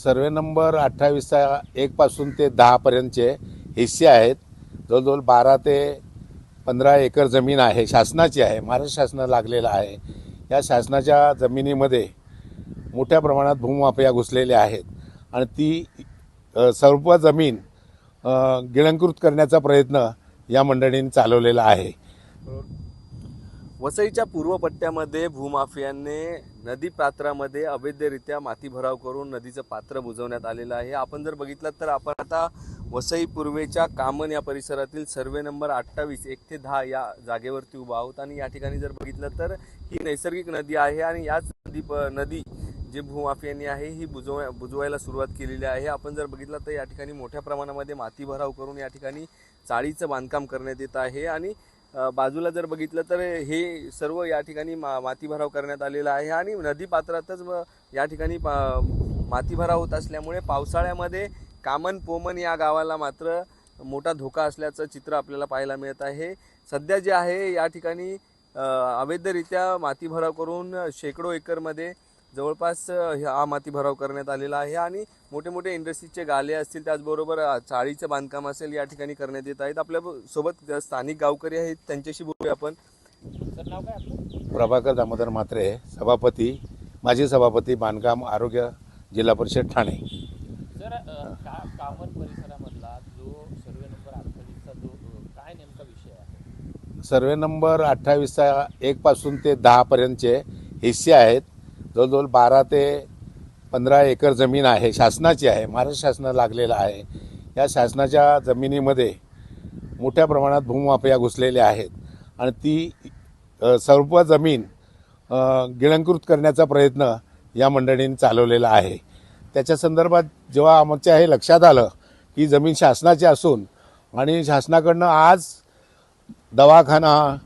Survey number 28चा 1 पासून ते 10 पर्यंतचे हिस्से आहेत. जवळजवळ 12 ते 15 एकर जमीन आहे, शासनाची आहे, महाराष्ट्र शासनाला लागलेला आहे. या शासनाच्या जमिनीमध्ये मोठ्या प्रमाणात भूमाफिया घुसलेले आहेत आणि ती सर्व जमीन गिळंकृत करण्याचा प्रयत्न या मंडळींनी चालवलेला आहे. वसईच्या पूर्व पट्ट्यामध्ये भूमाफियांनी नदी पात्रामध्ये अवैधरित्या माती भराव करून नदीचं पात्र बुजवण्यात आलेलं आहे. आपण जर बघितलं तर आपण आता वसई पूर्वेच्या कामन या परिसरातील सर्वे नंबर 28 1 ते 10 या जागेवरती उभा आहोत आणि या ठिकाणी जर बघितलं तर ही नैसर्गिक नदी आहे आणि याच नदी जी भूमाफियांनी आहे ही बुजवायला सुरुवात केलेली आहे. आपण जर बघितलं तर या ठिकाणी मोठ्या प्रमाणामध्ये माती भराव करून या ठिकाणी चाळीचं बांधकाम करण्यात येत आहे आणि बाजूला जर बघितलं तर हे सर्व या ठिकाणी माती भराव करण्यात आलेला आहे आणि नदी पात्रातच या ठिकाणी माती भराव होत असल्यामुळे पावसाळ्यामध्ये कामन पोमन या गावाला मात्र मोठा धोका असल्याचं चित्र आपल्याला पाहायला मिळत आहे. सध्या जे आहे या ठिकाणी अवैधरित्या माती भराव करून शेकडो एकरमध्ये जवळपास हा माती भराव करण्यात आलेला आहे आणि मोठे मोठे इंडस्ट्रीजचे गाले असतील, त्याचबरोबर चाळीचं बांधकाम असेल या ठिकाणी करण्यात येत आहेत. आपल्या सोबत स्थानिक गावकरी आहेत, त्यांच्याशी बोलूया आपण. सर, नाव काय आपलं? प्रभाकर दामोदर म्हात्रे, सभापती, माजी सभापती, बांधकाम आरोग्य, जिल्हा परिषद ठाणे. सर, कामन परिसरामधला जो सर्वे नंबर 28चा जो काय नेमका विषय आहे? सर्वे नंबर 28चा 1 पासून ते 10 पर्यंतचे हिस्से आहेत. जवळजवळ 12 ते 15 एकर जमीन आहे, शासनाची आहे, महाराष्ट्र शासनाला लागलेला आहे. या शासनाच्या जमिनीमध्ये मोठ्या प्रमाणात भूमाफिया घुसलेले आहेत आणि ती सर्व जमीन गिळंकृत करण्याचा प्रयत्न या मंडळींनी चालवलेला आहे. त्याच्या संदर्भात जेव्हा आमच्या हे लक्षात आलं की जमीन शासनाची असून आणि शासनाकडनं आज दवाखाना,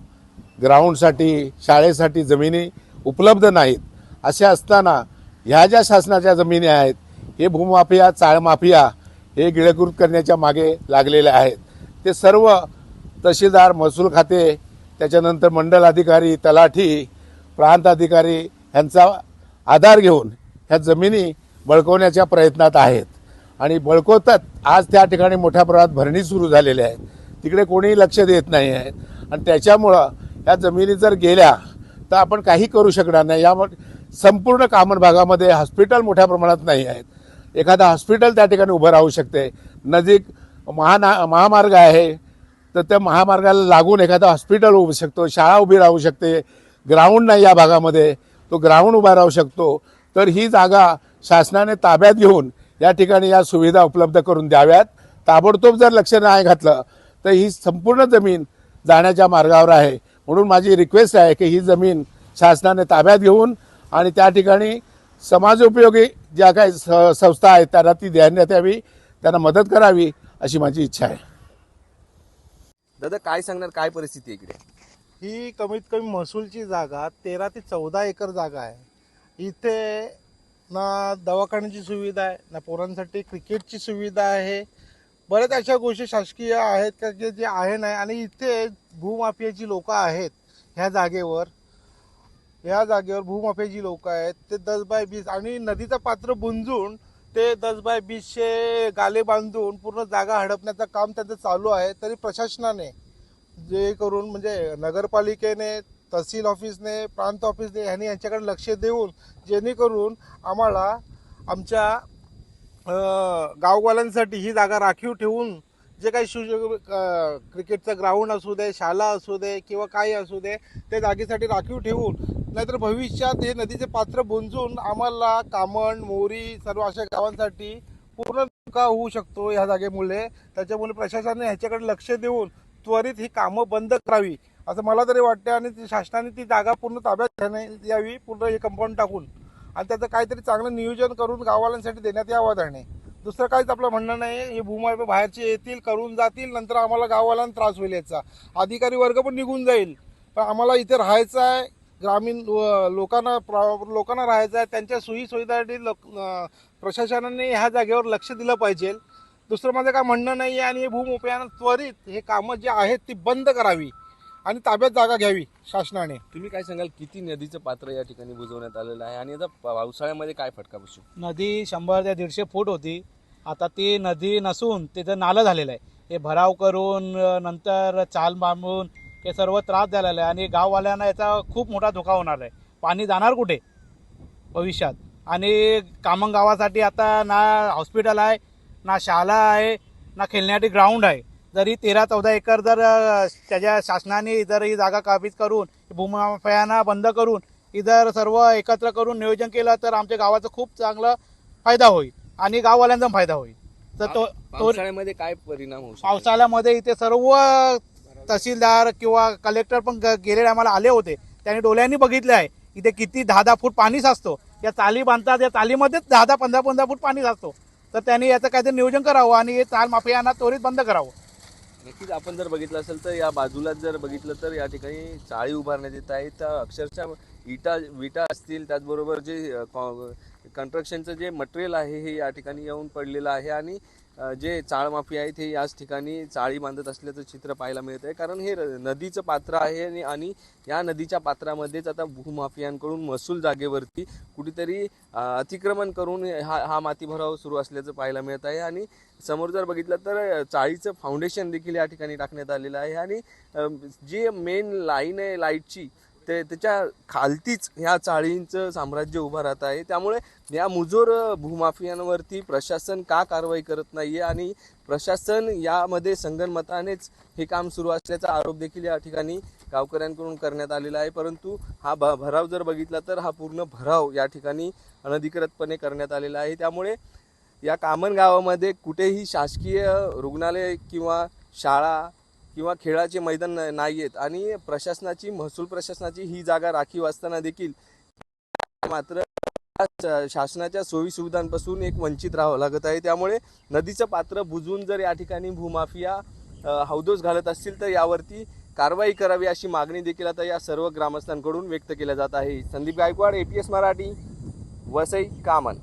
ग्राउंडसाठी, शाळेसाठी जमिनी उपलब्ध नाहीत, असे असताना ह्या ज्या शासनाच्या जमिनी आहेत हे भूमाफिया, चाळमाफिया हे गिळंकृत करण्याच्या मागे लागलेले आहेत. ते सर्व तहसीलदार, महसूल खाते, त्याच्यानंतर मंडल अधिकारी, तलाठी, प्रांत अधिकारी यांचा आधार घेऊन ह्या जमिनी बळकवण्याच्या प्रयत्नात आहेत आणि बळकवतात. आज त्या ठिकाणी मोठ्या प्रमाणात भरणी सुरू झालेली आहे, तिकडे कोणीही लक्ष देत नाही आहे आणि त्याच्यामुळं ह्या जमिनी जर गेल्या तर आपण काही करू शकणार नाही. यामुळे संपूर्ण कामन भागामध्ये हॉस्पिटल मोठ्या प्रमाणात नाही आहेत. एखादा हॉस्पिटल त्या ठिकाणी उभं राहू शकते. नजीक महामार्ग आहे तर त्या महामार्गाला लागून एखादा हॉस्पिटल उभं शकतो, शाळा उभी राहू शकते. ग्राउंड नाही या भागामध्ये, तो ग्राउंड उभा राहू शकतो. तर ही जागा शासनाने ताब्यात घेऊन या ठिकाणी या सुविधा उपलब्ध करून द्याव्यात. ताबडतोब जर लक्ष नाही घातलं तर ही संपूर्ण जमीन जाण्याच्या मार्गावर आहे. म्हणून माझी रिक्वेस्ट आहे की ही जमीन शासनाने ताब्यात घेऊन आणि त्या ठिकाणी समाजोपयोगी ज्या काही संस्था आहेत त्यांना ती देण्यात यावी, त्यांना मदत करावी अशी माझी इच्छा आहे. दादा, काय सांगणार, काय परिस्थिती आहे इकडे? ही कमीत कमी महसूलची जागा 13 ते 14 एकर जागा आहे. इथे ना दवाखान्याची सुविधा आहे, ना पोरांसाठी क्रिकेटची सुविधा आहे. बऱ्याच अशा गोष्टी शासकीय आहेत का जे आहे नाही. आणि इथे भूमाफियाची लोक आहेत ह्या जागेवर भूमाफियाची लोक आहेत. ते 10/20 आणि नदीचं पात्र बुंजून ते 10/20चे गाले बांधून पूर्ण जागा हडपण्याचं काम त्यांचं चालू आहे. तरी प्रशासनाने जे करून म्हणजे नगरपालिकेने, तहसील ऑफिसने, प्रांत ऑफिसने ह्यांनी यांच्याकडे लक्ष देऊन जेणेकरून आम्हाला आमच्या गाववाल्यांसाठी ही जागा राखीव ठेवून जे काही क्रिकेटचं ग्राउंड असू दे, शाळा असू दे किंवा काही असू दे, त्या जागेसाठी राखीव ठेवून, नाहीतर भविष्यात हे नदीचे पात्र बुंजून आम्हाला कामण, मोरी सर्व अशा गावांसाठी पूर्ण धोका होऊ शकतो ह्या जागेमुळे. त्याच्यामुळे प्रशासनाने ह्याच्याकडे लक्ष देऊन त्वरित ही कामं बंद करावी असं मला तरी वाटते आणि शासनाने ती जागा पूर्ण ताब्यात घेण्यात यावी, पूर्ण हे कंपाऊंड टाकून, आणि त्याचं काहीतरी चांगलं नियोजन करून गाववाल्यांसाठी देण्यात यावं. त्याने दुसरं काहीच आपलं म्हणणं नाही. हे भूमाफिया बाहेरचे येतील, करून जातील, नंतर आम्हाला गाववाल्यांना त्रास होईल. याचा अधिकारी वर्ग पण निघून जाईल. पण आम्हाला इथे राहायचं आहे, ग्रामीण लोकांना राहायचं आहे. त्यांच्या सोयीसुविधासाठी प्रशासनाने ह्या जागेवर लक्ष दिलं पाहिजे. दुसरं माझं काय म्हणणं नाही आहे. आणि हे भूमाफियानं त्वरित हे कामं जे आहेत ती बंद करावी आणि ताब्यात जागा घ्यावी शासनाने. तुम्ही काय सांगाल, किती नदीचं पात्र या ठिकाणी बुजवण्यात आलेलं आहे आणि आता पावसाळ्यामध्ये काय फटका बसू? नदी 100 ते 150 फूट होती. आता ती नदी नसून तिथं नालं झालेलं आहे. हे भराव करून नंतर चाल बांधून हे सर्व त्रास झालेला आहे आणि गाववाल्यांना याचा खूप मोठा धोका होणार आहे. पाणी जाणार कुठे भविष्यात? आणि कामन गावासाठी आता ना हॉस्पिटल आहे, ना शाळा आहे, ना खेळण्यासाठी ग्राउंड आहे. जरी 13-14 एकर जर त्याच्या शासनाने जर ही जागा काबीज करून भूमाफियांना बंद करून इधर सर्व एकत्र करून नियोजन केलं तर आमच्या गावाचा खूप चांगला फायदा होईल आणि गाववाल्यांचा फायदा होईल. तर तो पावसाळ्यामध्ये काय परिणाम होऊ शकतो? पावसाळ्यामध्ये इथे सर्व तहसीलदार किंवा कलेक्टर पण गेलेले आम्हाला आले होते. त्यांनी डोळ्यांनी बघितले आहे इथे किती 10-10 फूट पाणी साचतो. या चाली बांधतात, या चालीमध्येच 10-10, 15-15 फूट पाणी साचतो. तर त्यांनी याचं काहीतरी नियोजन करावं आणि हे चाल माफियांना त्वरित बंद करावं. नक्कीच आपण जर बघितलं असेल तर या बाजूला जर बघितलं तर या ठिकाणी चाळी उभारण्यात येत आहे. तर अक्षरशः विटा असतील, त्याचबरोबर जे कन्स्ट्रक्शनचं जे मटेरियल आहे हे या ठिकाणी येऊन पडलेलं आहे आणि जे चाळ माफी आहेत हे याच ठिकाणी चाळी बांधत असल्याचं चित्र पाहायला मिळत आहे. कारण हे नदीचं पात्र आहे आणि या नदीच्या पात्रामध्येच आता भूमाफियांकडून महसूल जागेवरती कुठेतरी अतिक्रमण करून हा माती भराव सुरू असल्याचं पाहायला मिळत आहे. आणि समोर जर बघितलं तर चाळीचं फाउंडेशन देखील या ठिकाणी टाकण्यात आलेलं आहे आणि जी मेन लाईन आहे लाईटची त्याच्या खालतीच ह्या चाळींचं साम्राज्य उभं राहत आहे. त्यामुळे या मुजोर भूमाफियांवरती प्रशासन का कारवाई करत नाहीये आणि प्रशासन यामध्ये संगनमतानेच हे काम सुरू असल्याचा आरोप देखील या ठिकाणी गावकऱ्यांकडून करण्यात आलेला आहे. परंतु हा भराव जर बघितला तर हा पूर्ण भराव या ठिकाणी अनधिकृतपणे करण्यात आलेला आहे. त्यामुळे या कामन गावामध्ये कुठेही शासकीय रुग्णालय किंवा शाळा किंवा खेळाचे मैदान नाही आहेत आणि महसूल प्रशासनाची ही जागा राखीव असताना देखील मात्र शासनाच्या सोयी सुविधांपासून एक वंचित राहावं लागत आहे. त्यामुळे नदीचं पात्र बुजवून जर या ठिकाणी भूमाफिया हौदोस घालत असतील तर यावरती कारवाई करावी अशी मागणी देखील आता या सर्व ग्रामस्थांकडून व्यक्त केल्या जात आहे. संदीप गायकवाड, APS मराठी, वसई, कामन.